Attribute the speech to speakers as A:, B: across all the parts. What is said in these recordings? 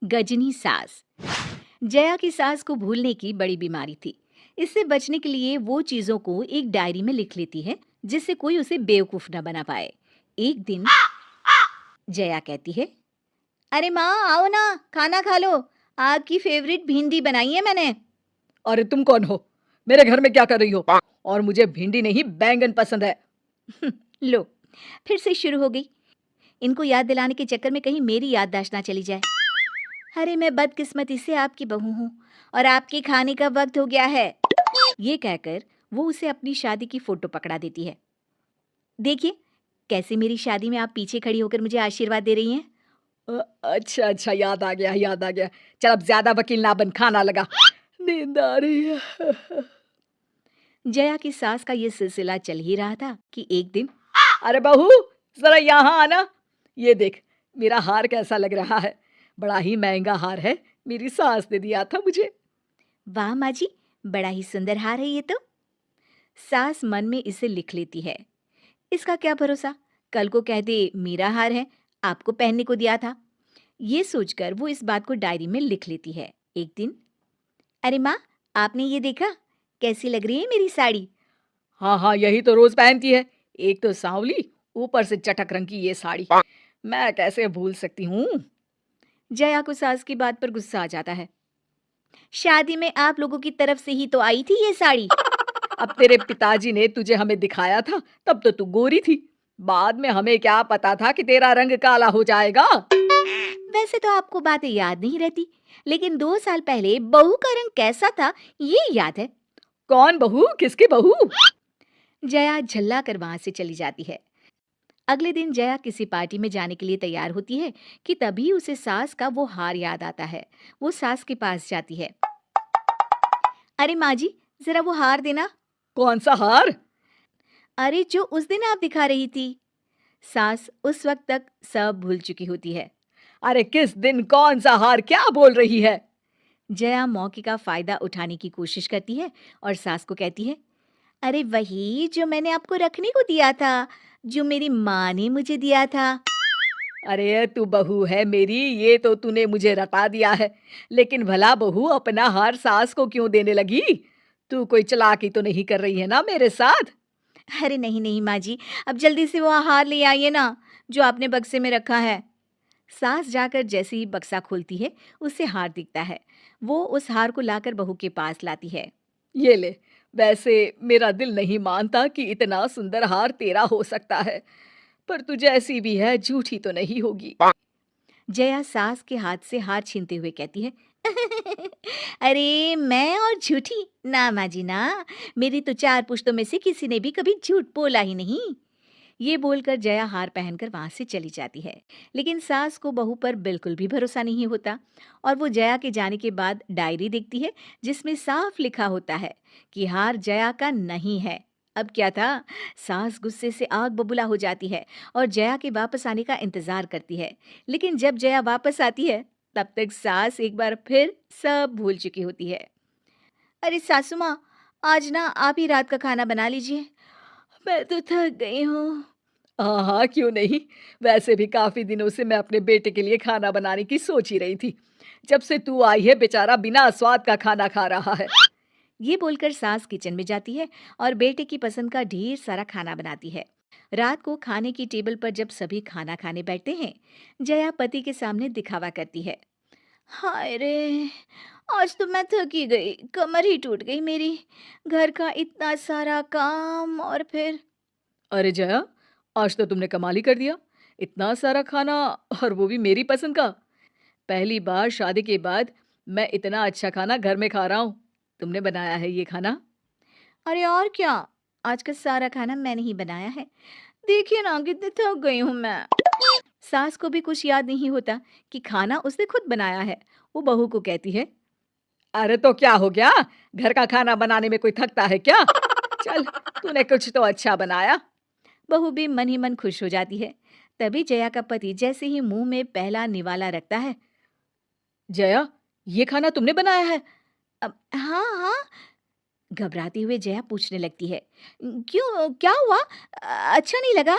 A: गजनी सास। जया की सास को भूलने की बड़ी बीमारी थी। इससे बचने के लिए वो चीजों को एक डायरी में लिख लेती है, जिससे कोई उसे बेवकूफ न बना पाए। एक दिन जया कहती है, अरे माँ आओ ना, खाना खा लो, आपकी फेवरेट भिंडी बनाई है मैंने।
B: अरे तुम कौन हो? मेरे घर में क्या कर रही हो? और मुझे भिंडी नहीं बैंगन पसंद है।
A: लो, फिर से शुरू हो गई। इनको याद दिलाने के चक्कर में कहीं मेरी याददाश्त ना चली जाए। अरे मैं बदकिस्मती से आपकी बहू हूँ और आपके खाने का वक्त हो गया है। ये कहकर वो उसे अपनी शादी की फोटो पकड़ा देती है। देखिए कैसे मेरी शादी में आप पीछे खड़ी होकर मुझे आशीर्वाद दे रही हैं।
B: अच्छा अच्छा, याद आ गया याद आ गया। चल अब ज्यादा वकील ना बन, खाना लगा, नींद आ रही है।
A: जया की सास का ये सिलसिला चल ही रहा था कि एक दिन,
B: अरे बहू, जरा यहाँ आना। ये देख, मेरा हार कैसा लग रहा है। बड़ा ही महंगा हार है, मेरी सास ने दिया था मुझे।
A: वाह माँ जी, बड़ा ही सुंदर हार है ये तो। सास मन में इसे लिख लेती है। इसका क्या भरोसा, कल को कह दे मेरा हार है, आपको पहनने को दिया था। ये सोचकर वो इस बात को डायरी में लिख लेती है। एक दिन, अरे माँ, आपने ये देखा, कैसी लग रही है मेरी साड़ी।
B: हाँ हाँ, यही तो रोज पहनती है। एक तो सांवली, ऊपर से चटक रंग की ये साड़ी। मैं कैसे भूल सकती हूँ।
A: जया को सास की बात पर गुस्सा आ जाता है। शादी में आप लोगों की तरफ से ही तो आई थी ये साड़ी।
B: अब तेरे पिताजी ने तुझे हमें दिखाया था, तब तो तू गोरी थी। बाद में हमें क्या पता था कि तेरा रंग काला हो जाएगा।
A: वैसे तो आपको बातें याद नहीं रहती, लेकिन 2 साल पहले बहू का रंग कैसा था ये याद है।
B: कौन बहू? किसकी बहू?
A: जया झल्ला कर वहां से चली जाती है। अगले दिन जया किसी पार्टी में जाने के लिए तैयार होती है कि तभी उसे सास का वो हार याद आता है। वो सास के पास जाती है। अरे माँ जी, जरा वो हार देना।
B: कौन सा हार?
A: अरे जो उस दिन आप दिखा रही थी। सास उस वक्त तक सब भूल चुकी होती है।
B: अरे किस दिन कौन सा हार, क्या बोल रही है?
A: जया मौके का फायदा उठाने की कोशिश करती है और सास को कहती है, अरे वही जो मैंने आपको रखने को दिया था, जो मेरी माँ ने मुझे दिया था।
B: अरे तू बहू है मेरी, ये तो तूने मुझे रटा दिया है। लेकिन भला बहू अपना हार सास को क्यों देने लगी? तू कोई चालाकी तो नहीं कर रही है ना मेरे साथ?
A: अरे नहीं नहीं माँ जी, अब जल्दी से वो हार ले आइए ना, जो आपने बक्से में रखा है। सास जाकर जैसे ही बक्सा खोलती है, उसे हार दिखता है। वो उस हार को लाकर बहू के पास लाती है।
B: ये ले। वैसे मेरा दिल नहीं मानता कि इतना सुंदर हार तेरा हो सकता है, पर तू जैसी भी है झूठी तो नहीं होगी।
A: जया सास के हाथ से हार छीनते हुए कहती है, अरे मैं और झूठी ना माँ जी ना, मेरी तो 4 पुश्तों में से किसी ने भी कभी झूठ बोला ही नहीं। ये बोलकर जया हार पहनकर वहां से चली जाती है। लेकिन सास को बहू पर बिल्कुल भी भरोसा नहीं होता और वो जया के जाने के बाद डायरी देखती है, जिसमें साफ लिखा होता है कि हार जया का नहीं है। अब क्या था, सास गुस्से से आग बबूला हो जाती है और जया के वापस आने का इंतजार करती है। लेकिन जब जया वापस आती है, तब तक सास एक बार फिर सब भूल चुकी होती है। अरे सासू माँ, आज ना आप ही रात का खाना बना लीजिए, मैं तो थक गई हूँ।
B: हाँ हाँ, क्यों नहीं। वैसे भी काफी दिनों से मैं अपने बेटे के लिए खाना बनाने की सोच ही रही थी। जब से तू आई है बेचारा बिना स्वाद का खाना खा रहा है।
A: ये बोलकर सास किचन में जाती है और बेटे की पसंद का ढेर सारा खाना बनाती है। रात को खाने की टेबल पर जब सभी खाना खाने बैठते हैं, जया पति के सामने दिखावा करती है। हाय रे, आज तो मैं थकी गई, कमर ही टूट गई मेरी। घर का इतना सारा काम और फिर।
B: अरे जया, आज तो तुमने कमाल ही कर दिया। इतना सारा खाना, और वो भी मेरी पसंद का। पहली बार शादी के बाद मैं इतना अच्छा खाना घर में खा रहा हूँ। तुमने बनाया है ये खाना?
A: अरे और क्या, आज का सारा खाना मैंने ही बनाया है। देखिए ना कितनी थक गई हूँ मैं। सास को भी कुछ याद नहीं होता कि खाना उसने खुद बनाया है। वो बहू को कहती है,
B: अरे तो क्या हो गया? घर का खाना बनाने में कोई थकता है क्या? चल, तूने कुछ तो अच्छा बनाया।
A: बहू भी मन ही मन खुश हो जाती है। तभी जया का पति जैसे ही मुंह में पहला निवाला रखता है।
B: जया, ये खाना तुमने बनाया है?
A: अब हाँ हाँ, घबराते हुए जया पूछने लगती है, क्यों, क्या हुआ, अच्छा नहीं लगा।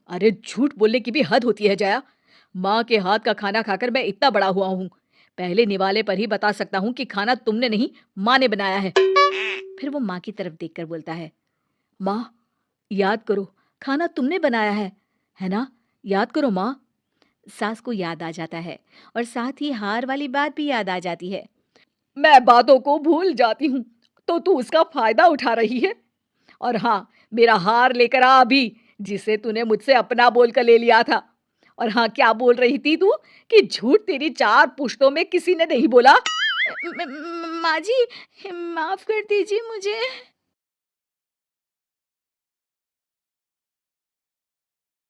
B: अरे झूठ बोलने की भी हद होती है जया। माँ के हाथ का खाना खाकर मैं इतना बड़ा हुआ हूँ। पहले निवाले पर ही बता सकता हूँ कि खाना तुमने नहीं, माँ ने बनाया है।
A: फिर वो माँ की तरफ देखकर बोलता है।
B: माँ, याद करो, खाना तुमने बनाया है ना? याद करो माँ।
A: सास को याद आ जाता है और साथ ही हार वाली बात भी याद आ जाती है।
B: मैं बातों को भूल जाती हूँ, तो तू उसका फ़ायदा उठा रही है। और हाँ, मेरा हार लेकर आ अभी, जिसे तूने मुझसे अपना बोलकर ले लिया था। और हाँ, क्या बोल रही थी तू कि झूठ तेरी 4 पुश्तों में किसी ने नहीं बोला?
A: माँ जी, माफ कर दीजिए मुझे।